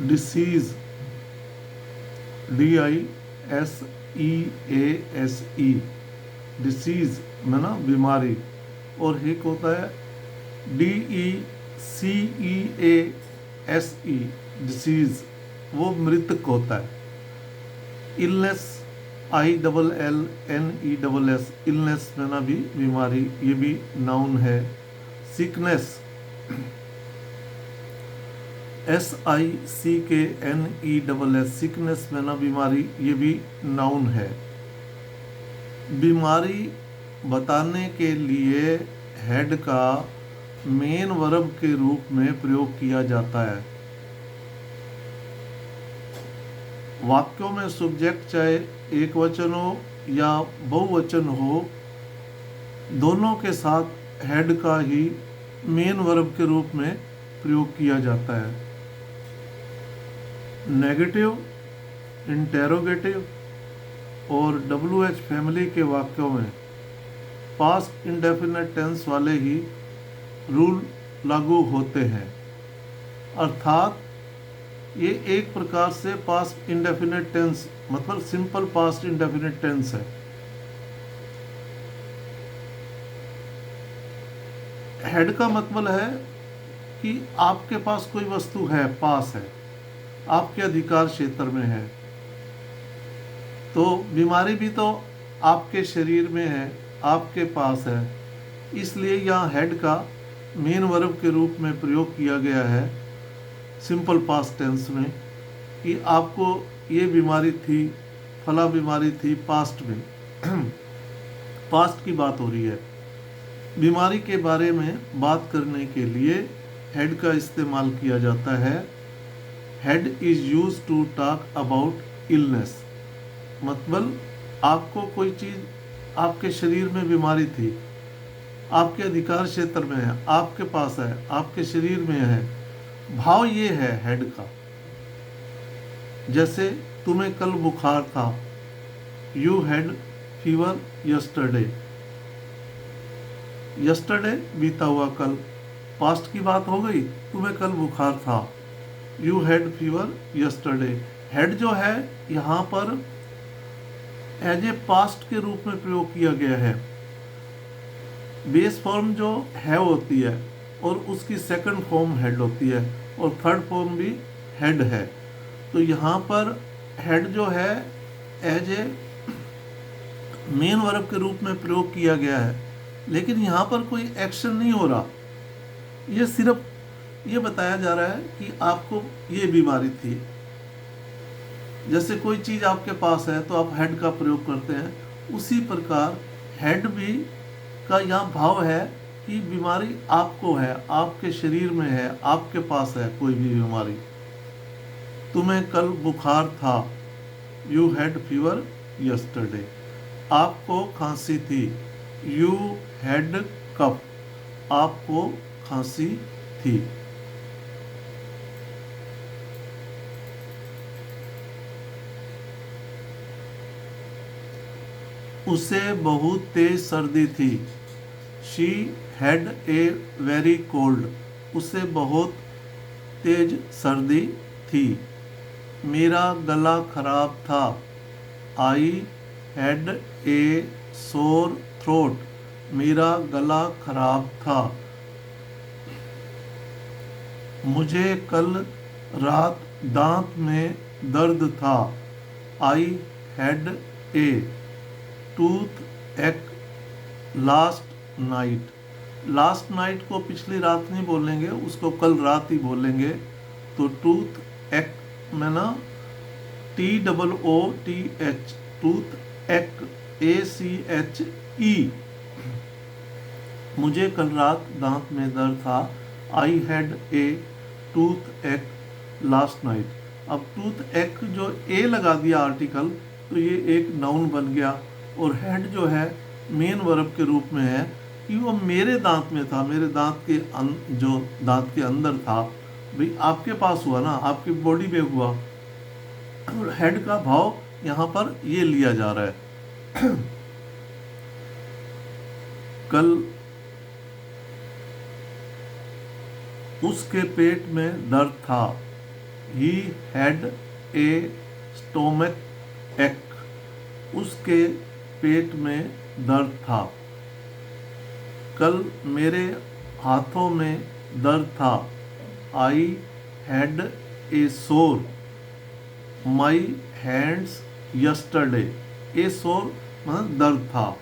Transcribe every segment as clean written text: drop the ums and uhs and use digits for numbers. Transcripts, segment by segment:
Disease, DISEASE, disease में ना बीमारी, और एक होता है DECEASE, डिसीज, वो मृतक होता है। इलनेस, ILLNESS, इलनेस में ना भी बीमारी, ये भी नाउन है। सिकनेस, SICKNESS, सिकनेस में ना बीमारी, ये भी नाउन है। बीमारी बताने के लिए हेड का मेन वर्ब के रूप में प्रयोग किया जाता है। वाक्यों में सब्जेक्ट चाहे एक वचन हो या बहुवचन हो, दोनों के साथ हेड का ही मेन वर्ब के रूप में प्रयोग किया जाता है। नेगेटिव, इंटेरोगेटिव और WH फैमिली के वाक्यों में पास्ट इंडेफिनिट टेंस वाले ही रूल लागू होते हैं, अर्थात ये एक प्रकार से पास्ट इंडेफिनिट टेंस मतलब सिंपल पास्ट इंडेफिनिट टेंस है। हेड का मतलब है कि आपके पास कोई वस्तु है, पास है, आपके अधिकार क्षेत्र में है। तो बीमारी भी तो आपके शरीर में है, आपके पास है, इसलिए यहाँ हेड का मेन वर्ब के रूप में प्रयोग किया गया है सिंपल पास्ट टेंस में, कि आपको ये बीमारी थी, फला बीमारी थी पास्ट में। पास्ट की बात हो रही है। बीमारी के बारे में बात करने के लिए हेड का इस्तेमाल किया जाता है। Head is use to talk about illness, मतलब आपको कोई चीज़, आपके शरीर में बीमारी थी, आपके अधिकार क्षेत्र में है, आपके पास है, आपके शरीर में है, भाव ये है हेड का। जैसे तुम्हें कल बुखार था, you had fever yesterday. Yesterday बीता हुआ कल, पास्ट की बात हो गई, तुम्हें कल बुखार था, you had fever yesterday. Head जो है यहाँ पर एज ए पास्ट के रूप में प्रयोग किया गया है। बेस फॉर्म जो है होती है और उसकी सेकंड फॉर्म हेड होती है, और थर्ड फॉर्म भी हेड है। तो यहाँ पर हेड जो है एज ए मेन वर्ब के रूप में प्रयोग किया गया है, लेकिन यहाँ पर कोई एक्शन नहीं हो रहा। ये सिर्फ ये बताया जा रहा है कि आपको ये बीमारी थी। जैसे कोई चीज़ आपके पास है तो आप हेड का प्रयोग करते हैं, उसी प्रकार हेड भी का यहाँ भाव है कि बीमारी आपको है, आपके शरीर में है, आपके पास है कोई भी बीमारी। तुम्हें कल बुखार था, यू हैड फीवर यस्टरडे। आपको खांसी थी, यू हैड कफ, आपको खांसी थी। उसे बहुत तेज सर्दी थी, she had a very cold. उसे बहुत तेज सर्दी थी। मेरा गला खराब था, आई हैड ए सोर थ्रोट। मेरा गला खराब था। मुझे कल रात दांत में दर्द था, आई हैड ए टूथ एक लास्ट नाइट। लास्ट नाइट को पिछली रात नहीं बोलेंगे, उसको कल रात ही बोलेंगे। तो टूथ एक में ना TOOTH, टूथ एक, ACHE। मुझे कल रात दांत में दर्द था, आई हैड ए टूथ एक लास्ट नाइट। अब टूथ एक जो ए लगा दिया आर्टिकल, तो ये एक नाउन बन गया, और हेड जो है मेन वर्ब के रूप में है कि वो मेरे दांत में था, मेरे दांत के जो दांत के अंदर था। भाई आपके पास हुआ ना, आपकी बॉडी में हुआ, और हेड का भाव यहाँ पर ये लिया जा रहा है। कल उसके पेट में दर्द था, ही हैड ए स्टोमक एक, उसके पेट में दर्द था। कल मेरे हाथों में दर्द था। आई हैड ए सोर माई हैंड्स यस्टरडे। ए सोर मतलब दर्द था,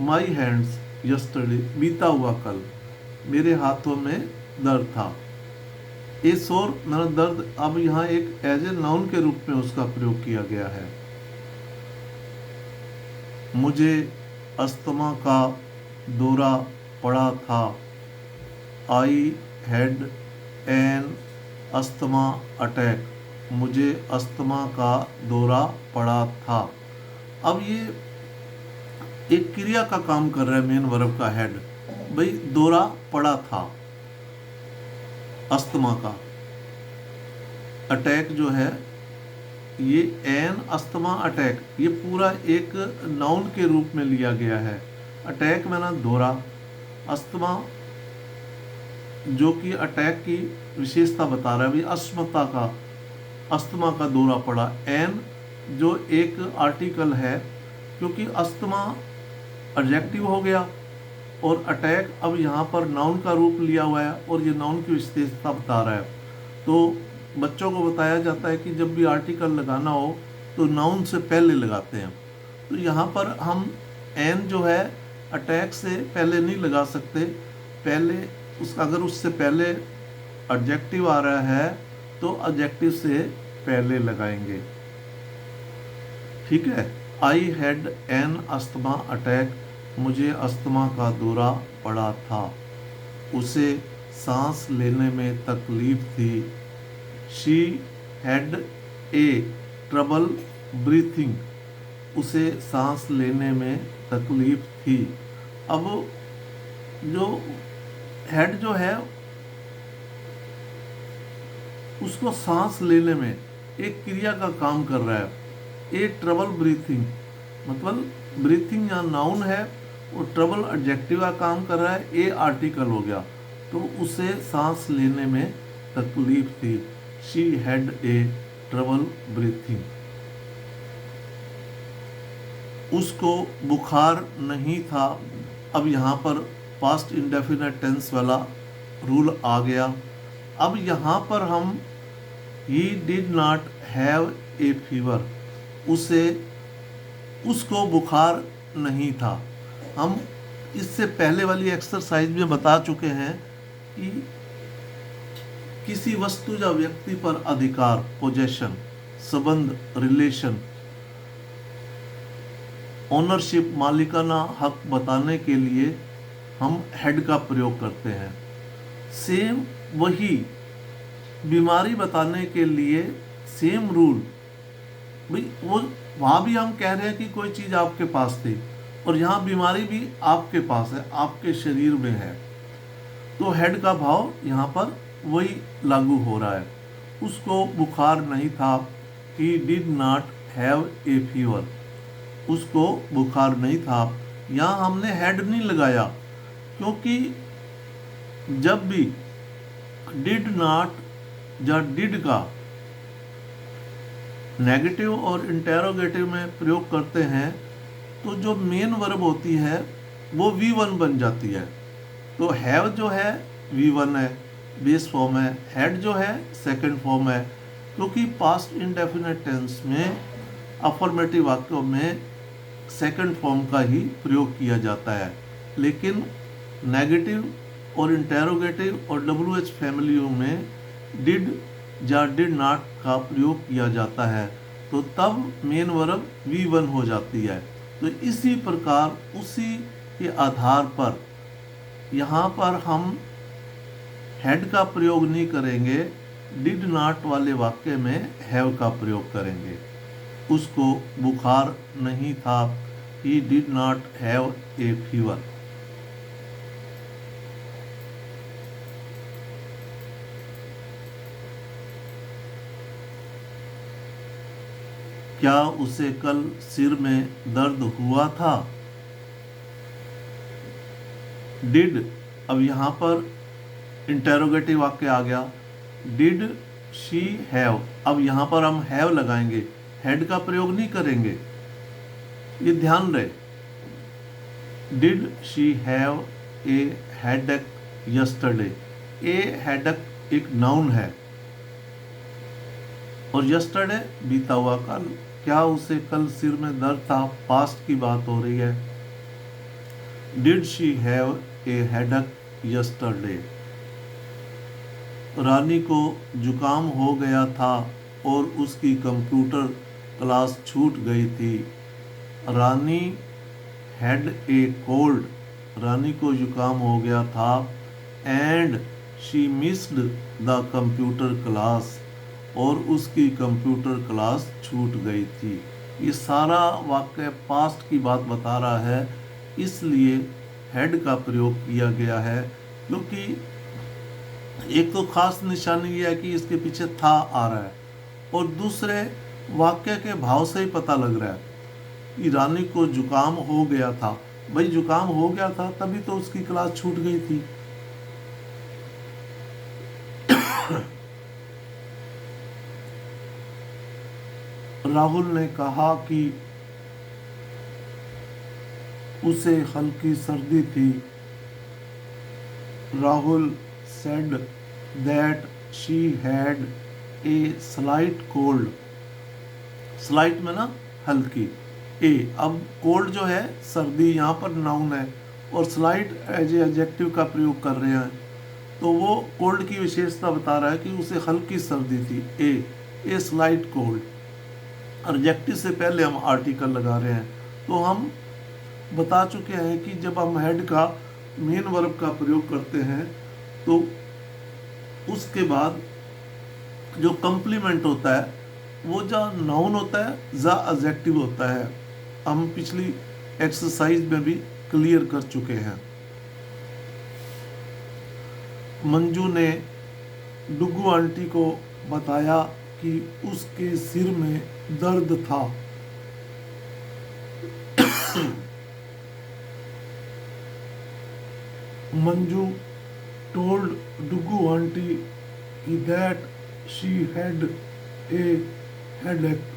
माई हैंड्स यस्टरडे बीता हुआ कल, मेरे हाथों में दर्द था। ए सोर मतलब दर्द, अब यहाँ एक एज ए नाउन के रूप में उसका प्रयोग किया गया है। मुझे अस्थमा का दौरा पड़ा था। I had an asthma attack. मुझे अस्थमा का दौरा पड़ा था। अब ये एक क्रिया का काम कर रहा है, मेन वर्ब का हेड। भाई दौरा पड़ा था, अस्थमा का। अटैक जो है ये एन अस्थमा अटैक, ये पूरा एक नाउन के रूप में लिया गया है। अटैक में ना दौरा, अस्थमा जो कि अटैक की विशेषता बता रहा है, भाई अस्थमा का, अस्थमा का दौरा पड़ा। एन जो एक आर्टिकल है, क्योंकि अस्थमा एडजेक्टिव हो गया और अटैक अब यहाँ पर नाउन का रूप लिया हुआ है और ये नाउन की विशेषता बता रहा है। तो बच्चों को बताया जाता है कि जब भी आर्टिकल लगाना हो तो नाउन से पहले लगाते हैं। तो यहाँ पर हम एन जो है अटैक से पहले नहीं लगा सकते, पहले उसका अगर उससे पहले एडजेक्टिव आ रहा है तो एडजेक्टिव से पहले लगाएंगे। ठीक है। I had an asthma attack, मुझे अस्थमा का दौरा पड़ा था। उसे सांस लेने में तकलीफ थी। She had A trouble breathing, उसे सांस लेने में तकलीफ थी। अब जो हेड जो है उसको सांस लेने में एक क्रिया का काम कर रहा है। ए ट्रबल ब्रीथिंग मतलब ब्रीथिंग यहाँ नाउन है और ट्रबल एडजेक्टिव का काम कर रहा है, ए आर्टिकल हो गया, तो उसे सांस लेने में तकलीफ थी। She had A trouble breathing. उसको बुखार नहीं था। अब यहाँ पर पास्ट इंडेफिनिट टेंस वाला रूल आ गया। अब यहाँ पर हम he did not have a fever, उसको बुखार नहीं था। हम इससे पहले वाली एक्सरसाइज में बता चुके हैं कि किसी वस्तु या व्यक्ति पर अधिकार, पोजेशन, संबंध, रिलेशन, ओनरशिप, मालिकाना हक बताने के लिए हम हेड का प्रयोग करते हैं। सेम वही बीमारी बताने के लिए सेम रूल, भाई वो वहाँ भी हम कह रहे हैं कि कोई चीज़ आपके पास थी और यहाँ बीमारी भी आपके पास है, आपके शरीर में है, तो हेड का भाव यहाँ पर वही लागू हो रहा है। उसको बुखार नहीं था। He did not have a fever, उसको बुखार नहीं था। यहाँ हमने हेड नहीं लगाया क्योंकि जब भी डिड नॉट या डिड का नेगेटिव और इंटेरोगेटिव में प्रयोग करते हैं तो जो मेन वर्ब होती है वो V1 बन जाती है। तो हैव जो है V1 है, बेस फॉर्म है। हेड जो है सेकंड फॉर्म है, क्योंकि पास्ट इंडेफिनिट टेंस में अफर्मेटिव वाक्यों में सेकंड फॉर्म का ही प्रयोग किया जाता है, लेकिन नेगेटिव और इंटेरोगेटिव और WH फैमिलियों में डिड या डिड नॉट का प्रयोग किया जाता है, तो तब मेन वर्ब V1 हो जाती है। तो इसी प्रकार उसी के आधार पर यहाँ पर हम हेड का प्रयोग नहीं करेंगे, डिड नॉट वाले वाक्य में हैव का प्रयोग करेंगे। उसको बुखार नहीं था। He did not have a fever. क्या उसे कल सिर में दर्द हुआ था? डिड, अब यहाँ पर इंटेरोगेटिव वाक्य आ गया। डिड शी हैव, अब यहाँ पर हम हैव लगाएंगे, हैड का प्रयोग नहीं करेंगे, ये ध्यान रहे। Did she have a headache yesterday, A headache एक नाउन है और यस्टरडे बीता हुआ कल, क्या उसे कल सिर में दर्द था, पास्ट की बात हो रही है। Did she have a headache yesterday, Rani को जुकाम हो गया था और उसकी कंप्यूटर क्लास छूट गई थी। रानी हैड ए कोल्ड, रानी को जुकाम हो गया था, and she missed the computer class, और उसकी कंप्यूटर क्लास छूट गई थी। ये सारा वाक्य पास्ट की बात बता रहा है, इसलिए हैड का प्रयोग किया गया है, क्योंकि एक तो खास निशानी ये है कि इसके पीछे था आ रहा है, और दूसरे वाक्य के भाव से ही पता लग रहा है कि रानी को जुकाम हो गया था। भाई जुकाम हो गया था तभी तो उसकी क्लास छूट गई थी। राहुल ने कहा कि उसे हल्की सर्दी थी। Rahul said that she had a slight cold, slight में ना हल्की, ए, अब कोल्ड जो है सर्दी, यहाँ पर नाउन है और स्लाइट एज ए एडजेक्टिव का प्रयोग कर रहे हैं, तो वो कोल्ड की विशेषता बता रहा है कि उसे हल्की सर्दी थी। ए स्लाइट कोल्ड, एडजेक्टिव से पहले हम आर्टिकल लगा रहे हैं। तो हम बता चुके हैं कि जब हम हेड का मेन वर्ब का प्रयोग करते हैं तो उसके बाद जो कंप्लीमेंट होता है वो जो नाउन होता है ज़ा एडजेक्टिव होता है। हम पिछली एक्सरसाइज में भी क्लियर कर चुके हैं। मंजू ने डुगू आंटी को बताया कि उसके सिर में दर्द था। Manju told Dugu auntie that she had a headache.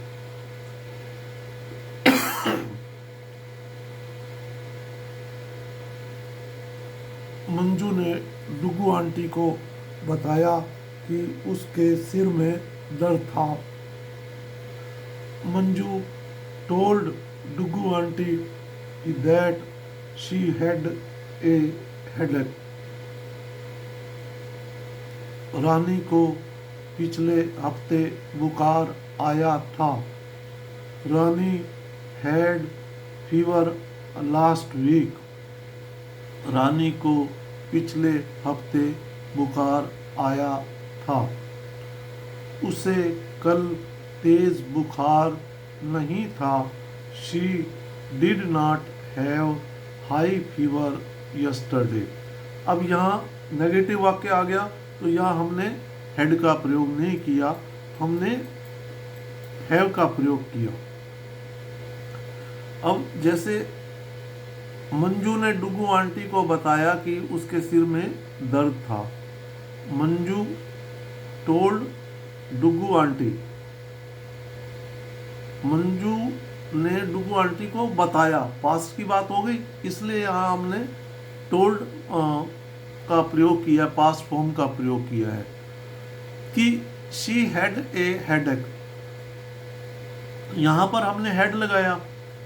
Manju ने डुगू आंटी को बताया कि उसके सिर में दर्द था। Manju told Dugu aunty that she had a headache. Rani को पिछले हफ्ते बुखार आया था। Rani had fever last week, Rani को पिछले हफ्ते बुखार आया था। उसे कल तेज बुखार नहीं था। She did not have high fever yesterday. अब यहाँ नेगेटिव वाक्य आ गया, तो यहाँ हमने हेड का प्रयोग नहीं किया, हमने हैव का प्रयोग किया। अब जैसे मंजू ने डुगू आंटी को बताया कि उसके सिर में दर्द था। मंजू टोल्ड डुगू आंटी, मंजू ने डुगू आंटी को बताया, पास्ट की बात हो गई, इसलिए यहाँ हमने टोल्ड का प्रयोग किया, पास्ट फॉर्म का प्रयोग किया है कि शी हैड ए हेडेक। यहाँ पर हमने हेड लगाया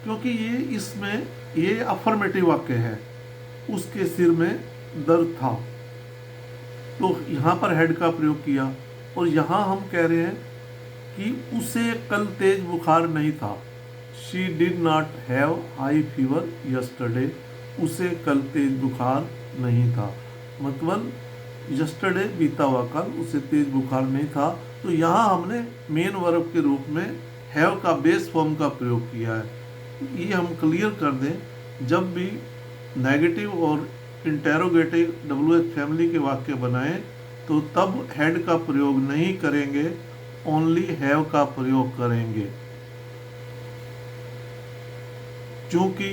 क्योंकि ये इसमें ये अफर्मेटिव वाक्य है, उसके सिर में दर्द था, तो यहाँ पर हेड का प्रयोग किया। और यहाँ हम कह रहे हैं कि उसे कल तेज बुखार नहीं था। She did not have high fever yesterday, उसे कल तेज बुखार नहीं था, मतलब यस्टरडे बीता हुआ कल, उसे तेज बुखार नहीं था। तो यहाँ हमने मेन वर्ब के रूप में हैव का बेस फॉर्म का प्रयोग किया है। ये हम क्लियर कर दें, जब भी नेगेटिव और इंटेरोगेटिव WH फैमिली के वाक्य बनाएं तो तब हैड का प्रयोग नहीं करेंगे, ओनली हैव का प्रयोग करेंगे। क्योंकि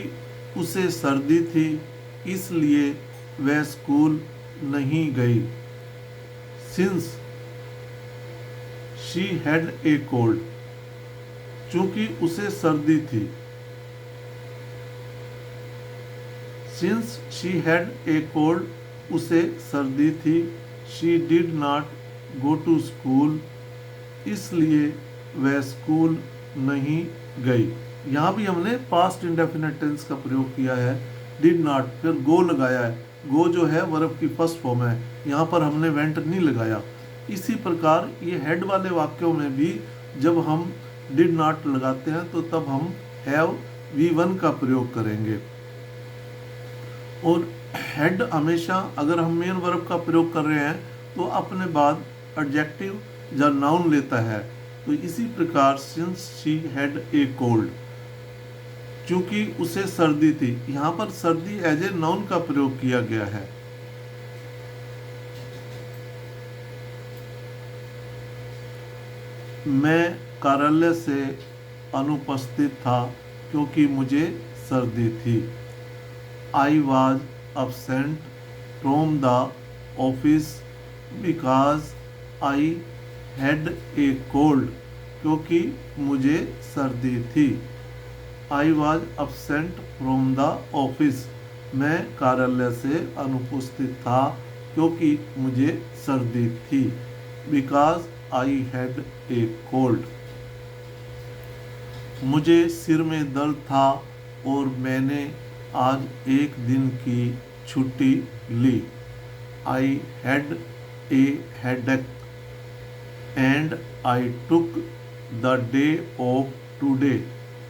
उसे सर्दी थी इसलिए वह स्कूल नहीं गई। Since she had a cold, चूंकि उसे सर्दी थी। Since she had a cold, उसे सर्दी थी। She did not go to school, इसलिए वह स्कूल नहीं गई। यहाँ भी हमने पास्ट इंडेफिनिट टेंस का प्रयोग किया है, डिड नॉट, फिर गो लगाया है। गो जो है वर्ब की फर्स्ट फॉर्म है, यहाँ पर हमने वेंट नहीं लगाया। इसी प्रकार ये हेड वाले वाक्यों में भी जब हम डिड नॉट लगाते हैं तो तब हम हैव V1 का प्रयोग करेंगे। और हेड हमेशा अगर हम मेन वर्ब का प्रयोग कर रहे हैं तो अपने बाद एडजेक्टिव या नाउन लेता है। तो इसी प्रकार since she had a cold, क्योंकि उसे सर्दी थी, यहाँ पर सर्दी एज ए नाउन का प्रयोग किया गया है। मैं कार्यालय से अनुपस्थित था क्योंकि मुझे सर्दी थी। I was absent from the office because I had a cold, क्योंकि मुझे सर्दी थी। I was absent from the office, मैं कार्यालय से अनुपस्थित था क्योंकि मुझे सर्दी थी। Because I had a cold. मुझे सिर में दर्द था और मैंने आज एक दिन की छुट्टी ली। I had a headache and I took the day off today,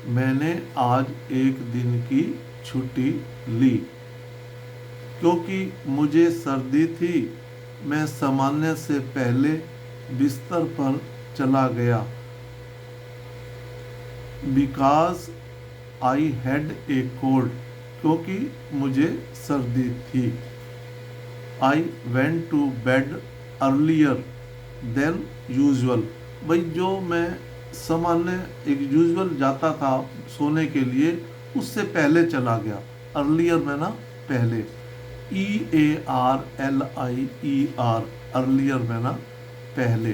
मैंने आज एक दिन की छुट्टी ली। क्योंकि मुझे सर्दी थी, मैं सामान्य से पहले बिस्तर पर चला गया। Because I had a cold, क्योंकि मुझे सर्दी थी। I went to bed earlier than usual, भाई जो मैं सामान्य एक यूजुअल जाता था सोने के लिए उससे पहले चला गया। अर्लियर में ना पहले, EARLIER, अर्लियर में ना पहले।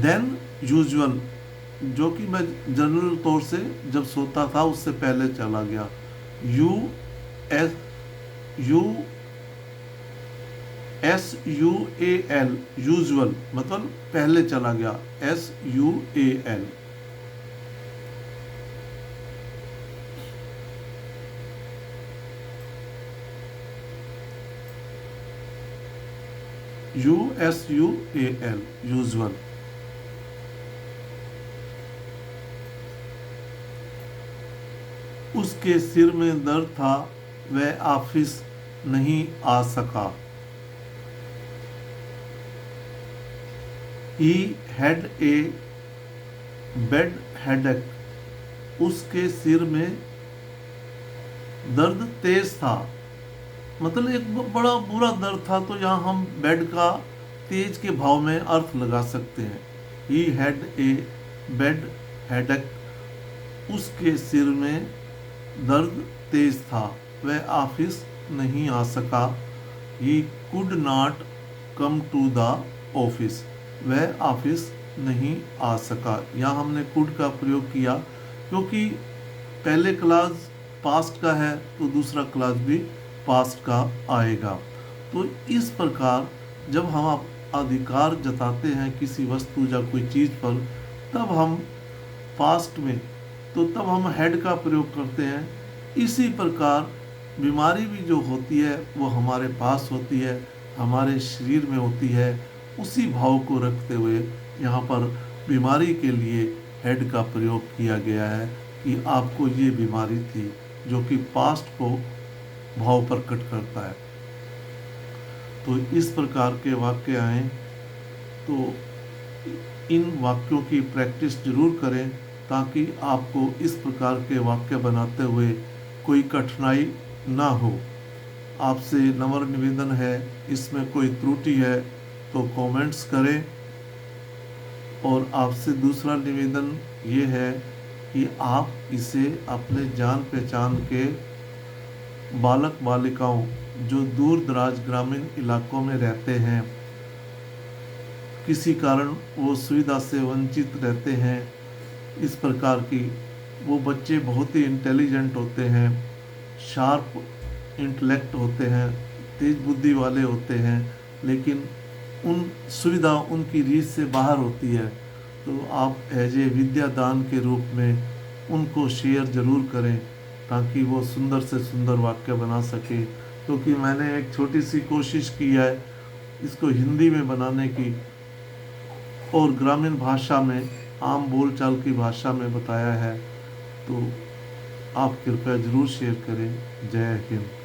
देन यूजुअल, जो कि मैं जनरल तौर से जब सोता था उससे पहले चला गया। USUAL, यूजुअल मतलब पहले चला गया। SUAL। USUAL, usual. उसके सिर में दर्द था, वह ऑफिस नहीं आ सका। He had a bad headache, उसके सिर में दर्द तेज था, मतलब एक बड़ा बुरा दर्द था। तो यहाँ हम बेड का तेज के भाव में अर्थ लगा सकते हैं। He had a bad headache, उसके सिर में दर्द तेज था, वह ऑफिस नहीं आ सका। He could not come to the office, वह ऑफिस नहीं आ सका। यहाँ हमने could का प्रयोग किया क्योंकि पहले क्लास पास्ट का है तो दूसरा क्लास भी पास्ट का आएगा। तो इस प्रकार जब हम अधिकार जताते हैं किसी वस्तु या कोई चीज़ पर, तब हम पास्ट में तो तब हम हैड का प्रयोग करते हैं। इसी प्रकार बीमारी भी जो होती है वो हमारे पास होती है, हमारे शरीर में होती है। उसी भाव को रखते हुए यहाँ पर बीमारी के लिए हेड का प्रयोग किया गया है कि आपको ये बीमारी थी, जो कि पास्ट को भाव प्रकट करता है। तो इस प्रकार के वाक्य आए तो इन वाक्यों की प्रैक्टिस जरूर करें ताकि आपको इस प्रकार के वाक्य बनाते हुए कोई कठिनाई ना हो। आपसे नम्र निवेदन है, इसमें कोई त्रुटि है तो कमेंट्स करें। और आपसे दूसरा निवेदन ये है कि आप इसे अपने जान पहचान के बालक बालिकाओं जो दूर दराज ग्रामीण इलाकों में रहते हैं किसी कारण वो सुविधा से वंचित रहते हैं, इस प्रकार की, वो बच्चे बहुत ही इंटेलिजेंट होते हैं, शार्प इंटेलेक्ट होते हैं, तेज बुद्धि वाले होते हैं, लेकिन उन सुविधा उनकी रीच से बाहर होती है। तो आप एज ए विद्या दान के रूप में उनको शेयर ज़रूर करें, ताकि वो सुंदर से सुंदर वाक्य बना सके। क्योंकि मैंने एक छोटी सी कोशिश की है इसको हिंदी में बनाने की, और ग्रामीण भाषा में, आम बोलचाल की भाषा में बताया है। तो आप कृपया ज़रूर शेयर करें। जय हिंद।